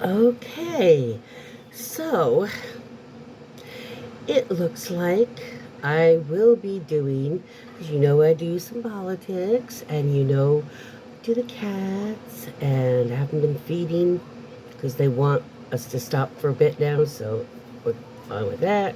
Okay, so it looks like I will be doing, because I do some politics, and do the cats, and I haven't been feeding because they want us to stop for a bit now, so we're fine with that.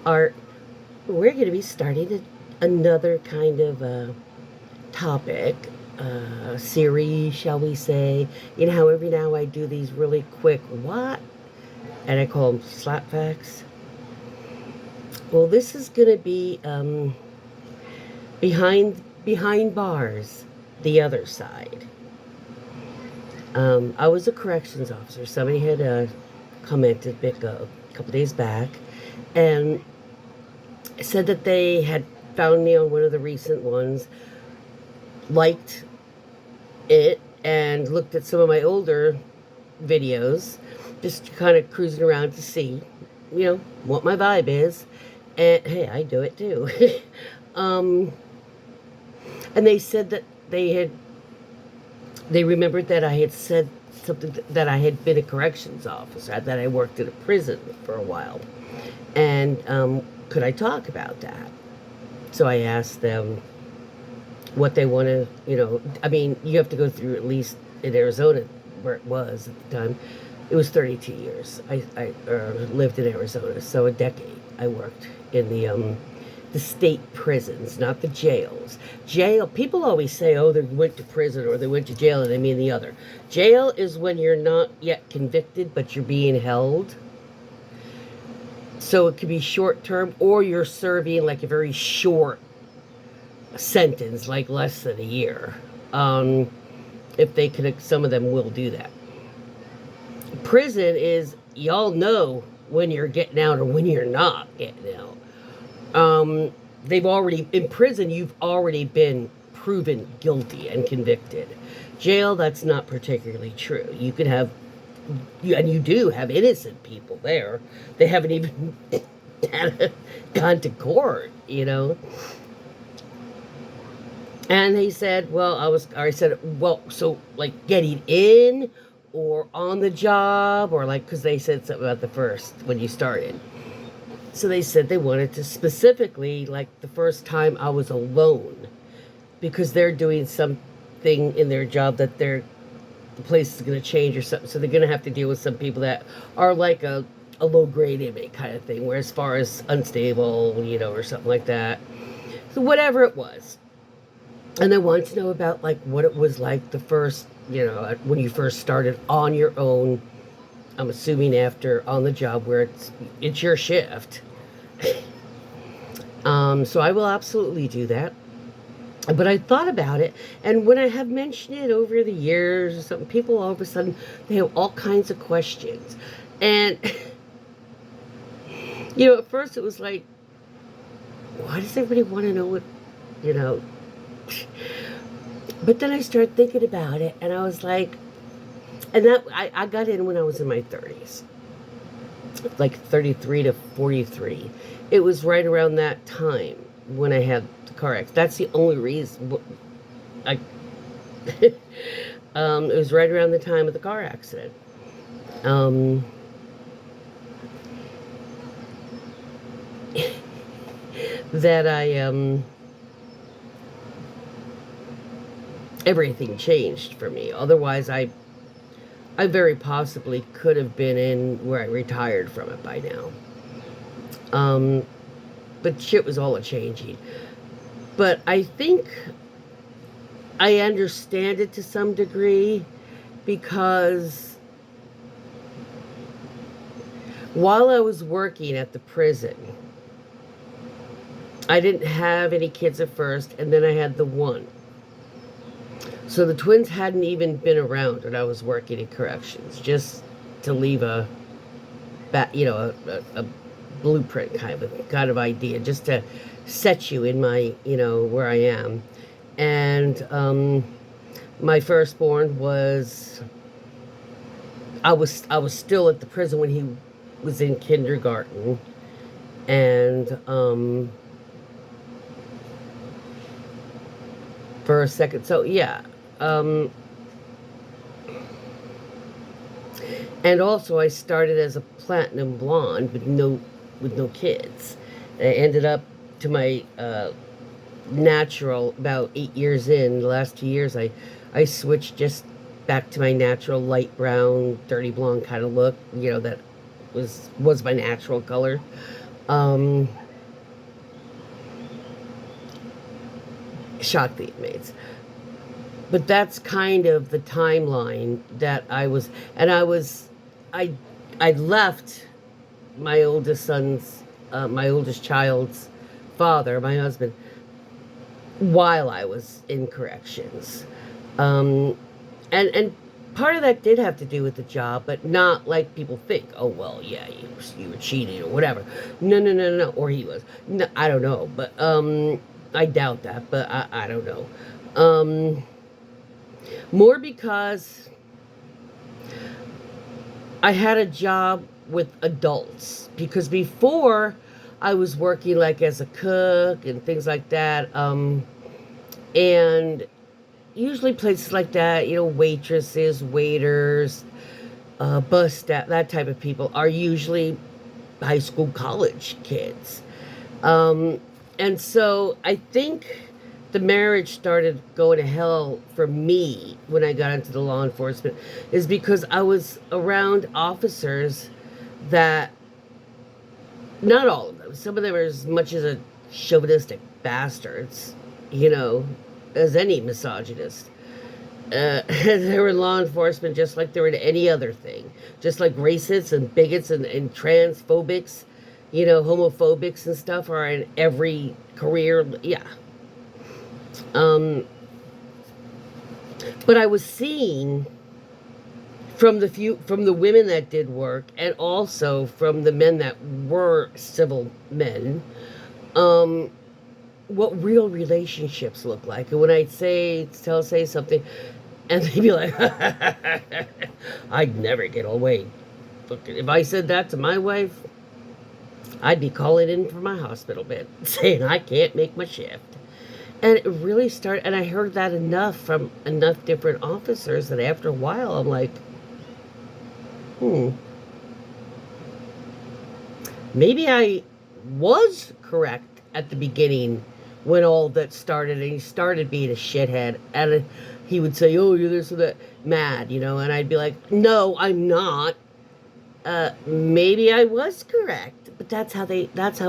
Art, we're going to be starting another kind of topic, series, shall we say. How every now I do these really quick what? And I call them slap facts. Well, this is going to be behind bars, the other side. I was a corrections officer. Somebody had commented a couple days back and said that they had found me on one of the recent ones, liked it, and looked at some of my older videos, just kind of cruising around to see, what my vibe is. And hey, I do it too. um, and they said that they remembered that I had said something that I had been a corrections officer, that I worked in a prison for a while, and could I talk about that? So I asked them what they want to, I mean, you have to go through, at least in Arizona, where it was at the time. It was 32 years. I lived in Arizona, so a decade I worked in the state prisons, not the jails. Jail, people always say, oh, they went to prison or they went to jail, and they mean the other. Jail is when you're not yet convicted, but you're being held. So it could be short term, or you're serving like a very short sentence, like less than a year. If they can, some of them will do that. Prison is, y'all know when you're getting out or when you're not getting out. They've already, in prison, you've already been proven guilty and convicted. Jail, that's not particularly true. You could have, and you do have innocent people there. They haven't even gone to court. And they said, well, I said, well, so like getting in or on the job, or like, because they said something about the first when you started. So they said they wanted to specifically, like the first time I was alone, because they're doing something in their job that the place is going to change or something. So they're going to have to deal with some people that are like a low grade inmate kind of thing, where as far as unstable, or something like that. So whatever it was. And they wanted to know about like what it was like the first, when you first started on your own. I'm assuming after on the job where it's your shift. So I will absolutely do that. But I thought about it, and when I have mentioned it over the years or something, people all of a sudden they have all kinds of questions. And at first it was like, why does everybody want to know what, you know? But then I started thinking about it, and I was like, and that I got in when I was in my 30s, like 33 to 43. It was right around that time when I had the car accident. That's the only reason. I it was right around the time of the car accident. Um, that everything changed for me. Otherwise, I very possibly could have been in where I retired from it by now. Um, but shit was all a changing. But I think I understand it to some degree, because while I was working at the prison, I didn't have any kids at first, and then I had the one. So the twins hadn't even been around when I was working in corrections, just to leave a blueprint kind of idea, just to set you in my, where I am. And my firstborn I was still at the prison when he was in kindergarten, and for a second, so yeah, um, And also, I started as a platinum blonde with no kids. I ended up to my natural about 8 years in. The last 2 years, I switched just back to my natural light brown, dirty blonde kind of look. That was my natural color. Um, Shocked the inmates. But that's kind of the timeline that I I left my oldest son's, my oldest child's father, my husband, while I was in corrections. Um, and part of that did have to do with the job, but not like people think. Oh well, yeah, you were cheating or whatever. No, no, no, no, no. Or he was. No, I don't know, but I doubt that. But I don't know. More because I had a job with adults. Because before I was working like as a cook and things like that. And usually places like that, waitresses, waiters, bus staff, that type of people are usually high school, college kids. Um, and so I think the marriage started going to hell for me when I got into the law enforcement is because I was around officers that, not all of them, some of them are as much as a chauvinistic bastards, you know, as any misogynist. They were in law enforcement just like they were in any other thing. Just like racists and bigots and transphobics, homophobics and stuff are in every career. Yeah. Um, but I was seeing from the women that did work and also from the men that were civil men, um, what real relationships look like. And when I say something, and they'd be like, I'd never get away. Look, if I said that to my wife, I'd be calling in for my hospital bed, saying I can't make my shift. And it really started, and I heard that enough from enough different officers that after a while, I'm like, maybe I was correct at the beginning when all that started, and he started being a shithead, and he would say, "Oh, you're this or that," mad, and I'd be like, "No, I'm not. Maybe I was correct." But that's how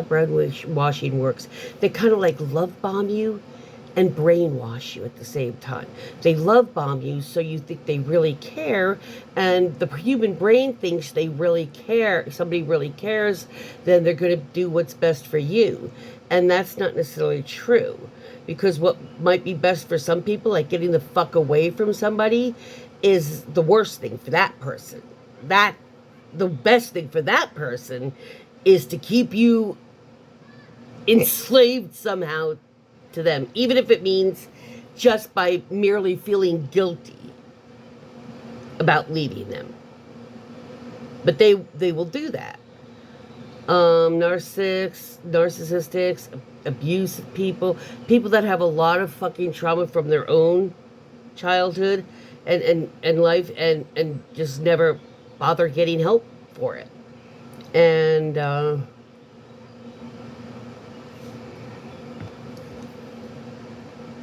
brainwashing works. They kind of like love bomb you and brainwash you at the same time. They love bomb you so you think they really care, and the human brain thinks they really care. Somebody really cares, then they're going to do what's best for you. And that's not necessarily true. Because what might be best for some people, like getting the fuck away from somebody, is the worst thing for that person. The best thing for that person is to keep you enslaved somehow to them, even if it means just by merely feeling guilty about leaving them. But they will do that. Narcissistics, abusive people that have a lot of fucking trauma from their own childhood and life, and just never bother getting help for it.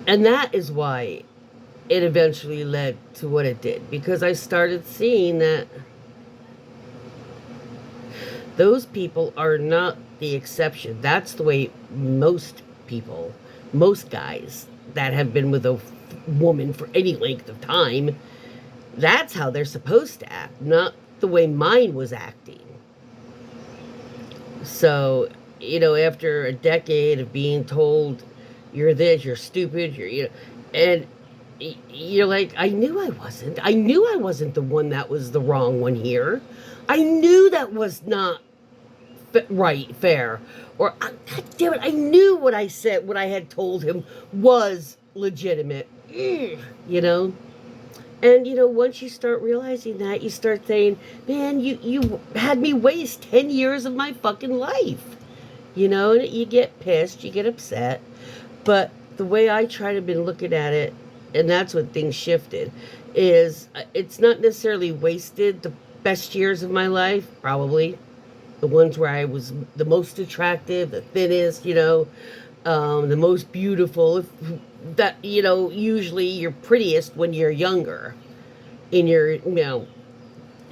And that is why it eventually led to what it did, because I started seeing that those people are not the exception. That's the way most people, most guys that have been with a woman for any length of time, that's how they're supposed to act, not the way mine was acting. So, after a decade of being told, you're this, you're stupid, and you're like, I knew I wasn't. I knew I wasn't the one that was the wrong one here. I knew that was not right, fair. Or, God damn it, I knew what I said, what I had told him was legitimate. You know? And, once you start realizing that, you start saying, man, you had me waste 10 years of my fucking life. And you get pissed, you get upset. But the way I try to been looking at it, and that's when things shifted, is it's not necessarily wasted. The best years of my life, probably. The ones where I was the most attractive, the thinnest, the most beautiful. That, usually you're prettiest when you're younger, in your,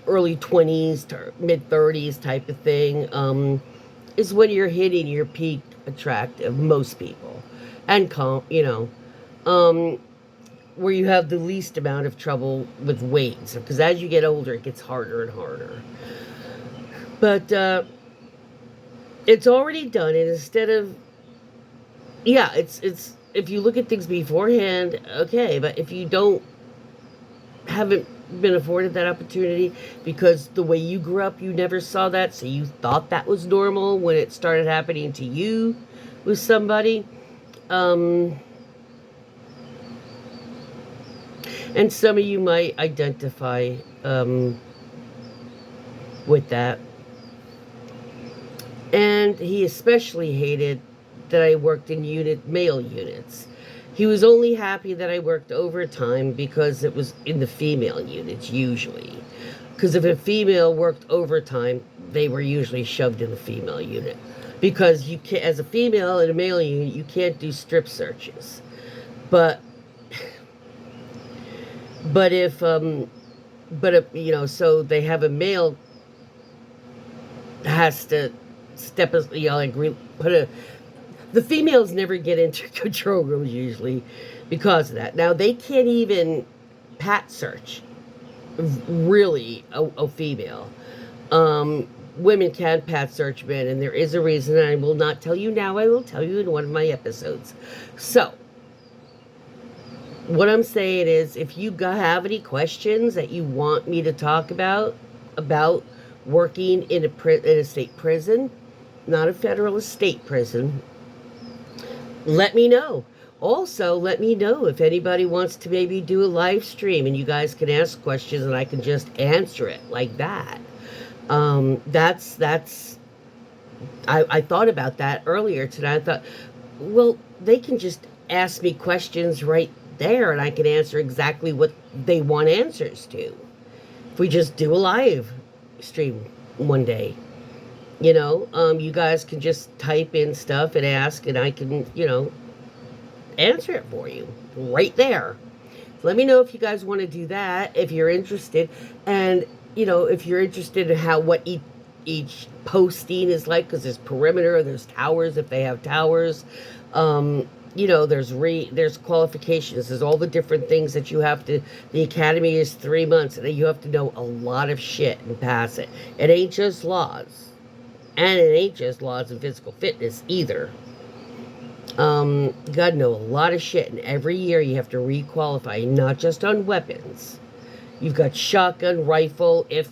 early 20s to mid 30s type of thing, is when you're hitting your peak attractive, most people. And, um, where you have the least amount of trouble with weight. Because as you get older, it gets harder and harder. But it's already done. And instead of, yeah, it's if you look at things beforehand, okay. But if you haven't been afforded that opportunity because the way you grew up, you never saw that, so you thought that was normal when it started happening to you with somebody. Um, and some of you might identify with that. And he especially hated that I worked in male units. He was only happy that I worked overtime because it was in the female units usually. Because if a female worked overtime, they were usually shoved in the female unit. Because you can, as a female in a male unit, you can't do strip searches. But if so they have a male has to step as the females never get into control rooms usually because of that. Now they can't even pat search really a female. Women can pat search men, and there is a reason. I will not tell you now. I will tell you in one of my episodes. So what I'm saying is, if you have any questions that you want me to talk about working in a state prison, not a federal, a state prison, let me know. Also, let me know if anybody wants to maybe do a live stream and you guys can ask questions and I can just answer it like that. I thought about that earlier today. I thought, well, they can just ask me questions right there and I can answer exactly what they want answers to. If we just do a live stream one day, you guys can just type in stuff and ask, and I can, answer it for you right there. Let me know if you guys want to do that, if you're interested, and if you're interested in what each posting is like, because there's perimeter, there's towers if they have towers, there's qualifications, there's all the different things that you have to. The academy is 3 months, and you have to know a lot of shit and pass it. It ain't just laws, and it ain't just laws and physical fitness either. You gotta know a lot of shit, and every year you have to requalify, not just on weapons. You've got shotgun, rifle, if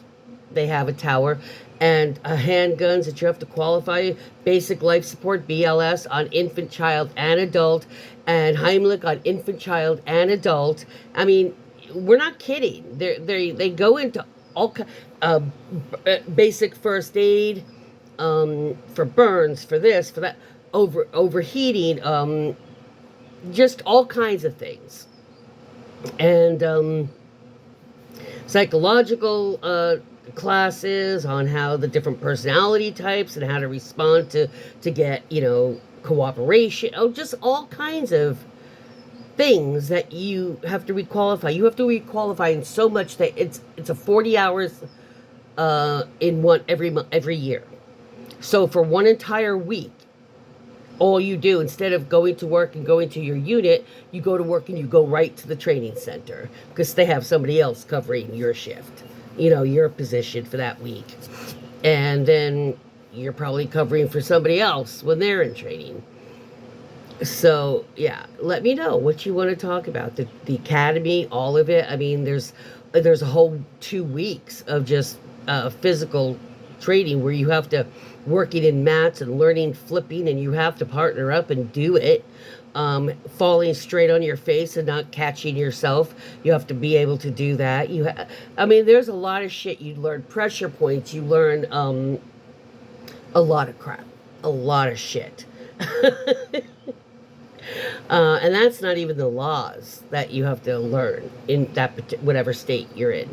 they have a tower, and handguns that you have to qualify, basic life support, BLS, on infant, child, and adult, and Heimlich on infant, child, and adult. I mean, we're not kidding. They go into all basic first aid, for burns, for this, for that, overheating, just all kinds of things. And psychological classes on how the different personality types and how to respond to get, cooperation. Oh, just all kinds of things that you have to requalify. You have to requalify in so much that it's a 40 hours in one every year. So for one entire week, all you do, instead of going to work and going to your unit, you go to work and you go right to the training center because they have somebody else covering your shift, your position for that week. And then you're probably covering for somebody else when they're in training. So, yeah, let me know what you want to talk about. The academy, all of it. I mean, there's a whole 2 weeks of just physical training where you have to working in mats and learning flipping, and you have to partner up and do it. Falling straight on your face and not catching yourself. You have to be able to do that. There's a lot of shit you learn. Pressure points. You learn a lot of crap. A lot of shit. And that's not even the laws that you have to learn in that whatever state you're in.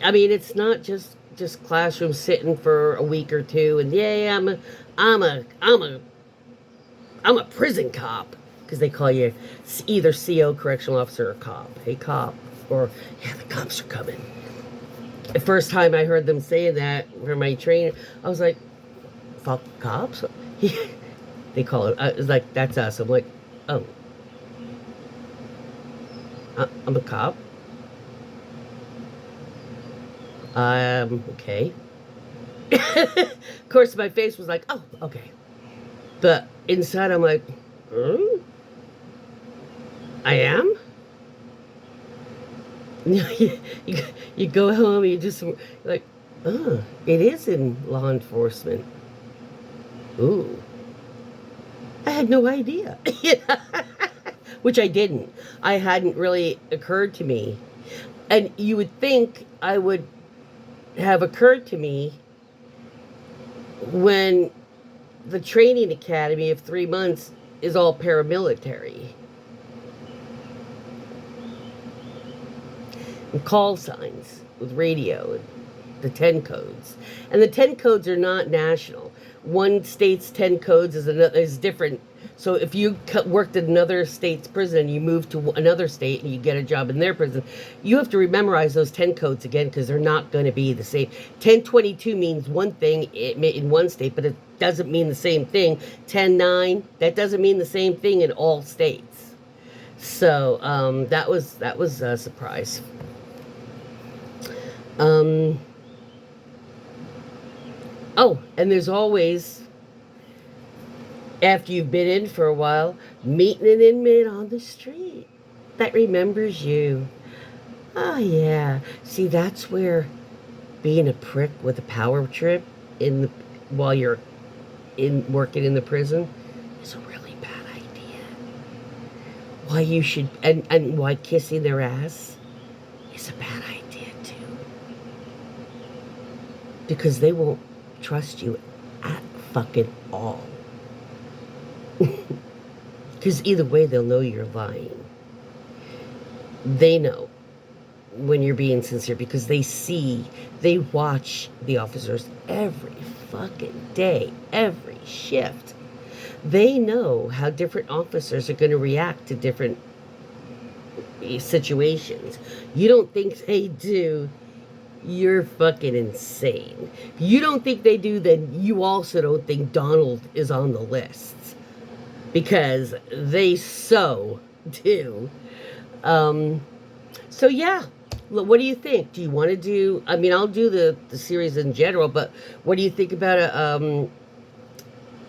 I mean, it's not just classroom sitting for a week or two, and yeah, I'm a, I'm a, I'm a prison cop because they call you either CO, correctional officer, or cop. Hey, cop, or yeah, the cops are coming. The first time I heard them saying that for my training, I was like, "Fuck cops." They call it. It's like that's us. I'm like, oh, I'm a cop. Okay. Of course, my face was like, oh, okay. But inside, I'm like, hmm? I am? You go home, you just, like, oh, it is in law enforcement. Ooh, I had no idea. Which I didn't. I hadn't really occurred to me. And you would think I would have occurred to me when the training academy of 3 months is all paramilitary. And call signs with radio and the 10 codes. And the 10 codes are not national. One state's 10 codes is different. So if you worked at another state's prison and you move to another state and you get a job in their prison, you have to memorize those 10 codes again because they're not going to be the same. 1022 means one thing in one state, but it doesn't mean the same thing. 109, that doesn't mean the same thing in all states. So that was a surprise. Oh, and there's always, after you've been in for a while, meeting an inmate on the street that remembers you. Oh, yeah. See, that's where being a prick with a power trip while you're working in the prison is a really bad idea. Why you should, and why kissing their ass is a bad idea, too. Because they won't trust you at fucking all. Because either way, they'll know you're lying. They know when you're being sincere because they watch the officers every fucking day, every shift. They know how different officers are going to react to different situations. You don't think they do, you're fucking insane. If you don't think they do, then you also don't think Donald is on the lists. Because they so do. So yeah, what do you think? Do you want to do, I mean, I'll do the series in general, but what do you think about it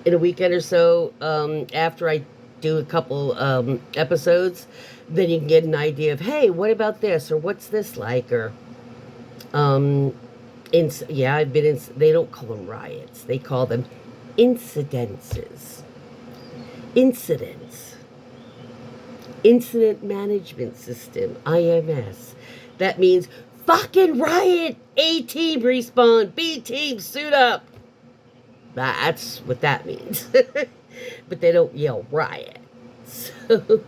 in a weekend or so after I do a couple episodes? Then you can get an idea of, hey, what about this? Or what's this like? Or, yeah, I've been in, they don't call them riots. They call them incidences. Incidents. Incident Management System, IMS. That means fucking riot. A team respawn. B team suit up. That's what that means. But they don't yell riot. So,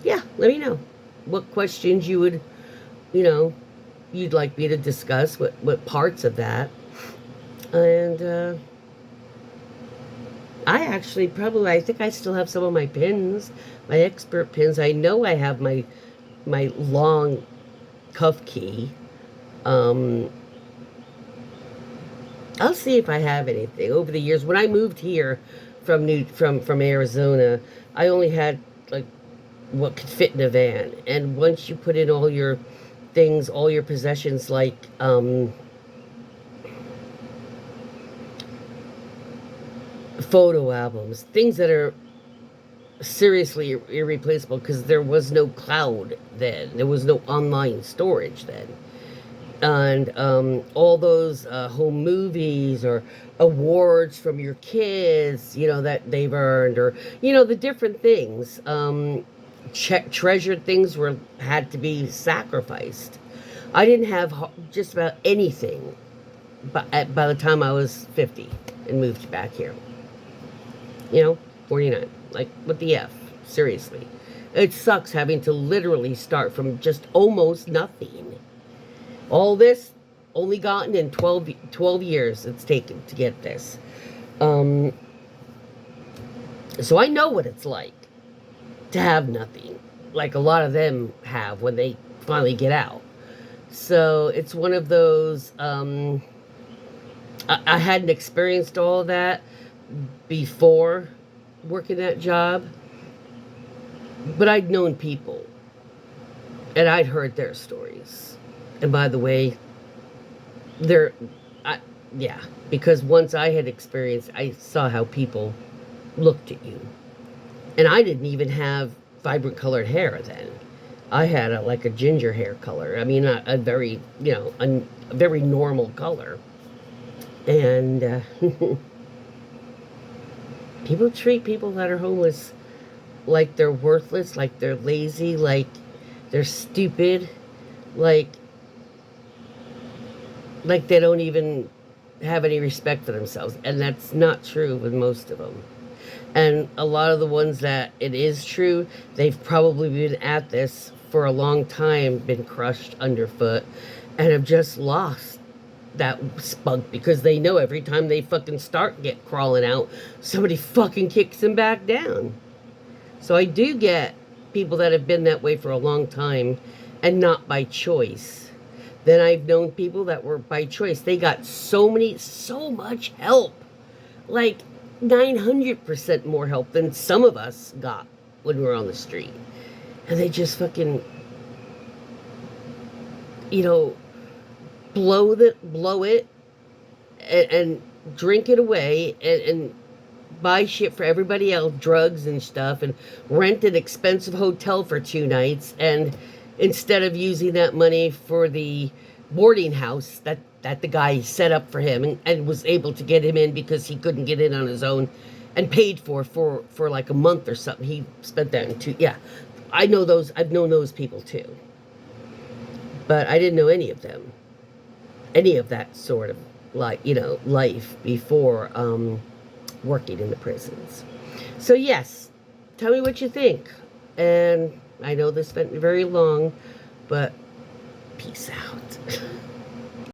yeah, let me know what questions you would, you'd like me to discuss, what parts of that. And I think I still have some of my pins, my expert pins. I know I have my long cuff key. I'll see if I have anything over the years. When I moved here from Arizona, I only had like what could fit in a van. And once you put in all your things, all your possessions, like photo albums, things that are seriously irreplaceable because there was no cloud then. There was no online storage then. And all those home movies or awards from your kids, that they've earned, or, the different things. Treasured things had to be sacrificed. I didn't have just about anything by the time I was 50 and moved back here. 49. Like, what the F? Seriously. It sucks having to literally start from just almost nothing. All this only gotten in 12 years it's taken to get this. Um, so I know what it's like to have nothing, like a lot of them have when they finally get out. So it's one of those. I hadn't experienced all of that before working that job, but I'd known people and I'd heard their stories. And by the way, they're, I, yeah, because once I had experienced, I saw how people looked at you. And I didn't even have vibrant colored hair then. I had like a ginger hair color. I mean, a very, a very normal color. And people treat people that are homeless like they're worthless, like they're lazy, like they're stupid, like they don't even have any respect for themselves. And that's not true with most of them. And a lot of the ones that it is true, they've probably been at this for a long time, been crushed underfoot, and have just lost that spunk because they know every time they fucking start get crawling out, somebody fucking kicks them back down. So I do get people that have been that way for a long time and not by choice. Then I've known people that were by choice. They got so much help. Like 900% more help than some of us got when we were on the street. And they just fucking, blow it and drink it away and buy shit for everybody else, drugs and stuff, and rent an expensive hotel for 2 nights. And instead of using that money for the boarding house that the guy set up for him and was able to get him in because he couldn't get in on his own and paid for like a month or something. He spent that in 2, yeah. I know those, I've known those people too. But I didn't know any of them. Any of that sort of life before working in the prisons. So yes, tell me what you think. And I know this went very long, but peace out.